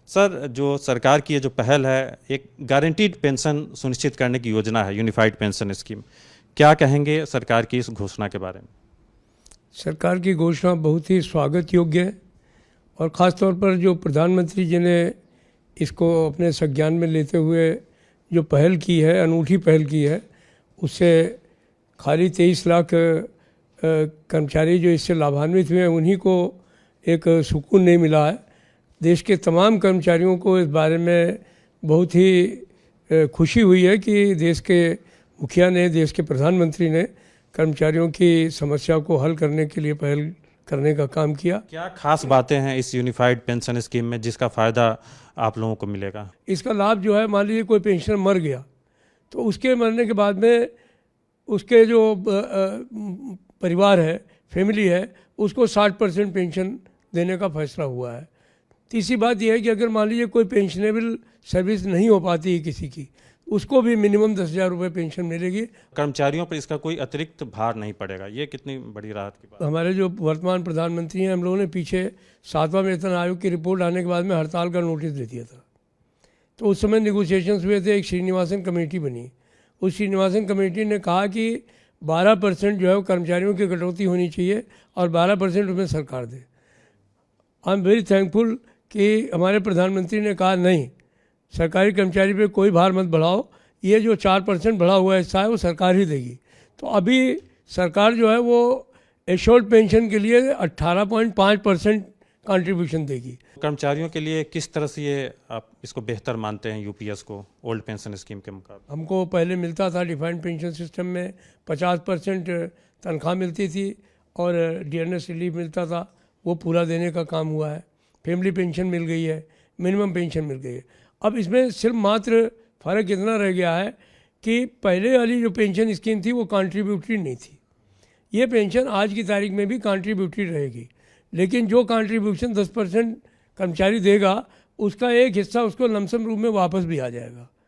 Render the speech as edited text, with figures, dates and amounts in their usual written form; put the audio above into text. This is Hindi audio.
सर, जो सरकार की ये जो पहल है, एक गारंटीड पेंशन सुनिश्चित करने की योजना है, यूनिफाइड पेंशन स्कीम। क्या कहेंगे सरकार की इस घोषणा के बारे में? सरकार की घोषणा बहुत ही स्वागत योग्य है और ख़ास तौर पर जो प्रधानमंत्री जी ने इसको अपने संज्ञान में लेते हुए जो पहल की है, अनूठी पहल की है, उससे खाली 23 लाख कर्मचारी जो इससे लाभान्वित हुए हैं उन्हीं को एक सुकून नहीं मिला है। देश के तमाम कर्मचारियों को इस बारे में बहुत ही खुशी हुई है कि देश के मुखिया ने, देश के प्रधानमंत्री ने कर्मचारियों की समस्या को हल करने के लिए पहल करने का काम किया। क्या खास बातें हैं इस यूनिफाइड पेंशन स्कीम में जिसका फ़ायदा आप लोगों को मिलेगा? इसका लाभ जो है, मान लीजिए कोई पेंशनर मर गया तो उसके मरने के बाद में उसके जो परिवार है, फैमिली है, उसको 60% पेंशन देने का फैसला हुआ है। तीसरी बात यह है कि अगर मान लीजिए कोई पेंशनेबल सर्विस नहीं हो पाती है किसी की, उसको भी मिनिमम 10,000 रुपये पेंशन मिलेगी। कर्मचारियों पर इसका कोई अतिरिक्त भार नहीं पड़ेगा, ये कितनी बड़ी राहत की बात। हमारे जो वर्तमान प्रधानमंत्री हैं, हम लोगों ने पीछे 7वां वेतन आयोग की रिपोर्ट आने के बाद में हड़ताल का नोटिस दे दिया था, तो उस समय निगोशिएशंस हुए थे, एक श्रीनिवासन कमेटी बनी। उस श्रीनिवासन कमेटी ने कहा कि 12% जो है वो कर्मचारियों की कटौती होनी चाहिए और 12% उसमें सरकार दे। आई एम वेरी थैंकफुल कि हमारे प्रधानमंत्री ने कहा नहीं, सरकारी कर्मचारी पे कोई भार मत बढ़ाओ, ये जो 4% बढ़ा हुआ हिस्सा है वो सरकार ही देगी। तो अभी सरकार जो है वो एश्योर्ड पेंशन के लिए 18.5% कंट्रीब्यूशन देगी। कर्मचारियों के लिए किस तरह से ये आप इसको बेहतर मानते हैं, यूपीएस को ओल्ड पेंशन स्कीम के मुकाबले? हमको पहले मिलता था डिफाइंड पेंशन सिस्टम में 50% तनख्वाह मिलती थी और डियरनेस रिलीफ मिलता था, वो पूरा देने का काम हुआ है। फैमिली पेंशन मिल गई है, मिनिमम पेंशन मिल गई है। अब इसमें सिर्फ मात्र फ़र्क इतना रह गया है कि पहले वाली जो पेंशन स्कीम थी वो कंट्रीब्यूटरी नहीं थी। ये पेंशन आज की तारीख में भी कंट्रीब्यूटरी रहेगी, लेकिन जो कंट्रीब्यूशन 10% कर्मचारी देगा उसका एक हिस्सा उसको लमसम रूप में वापस भी आ जाएगा।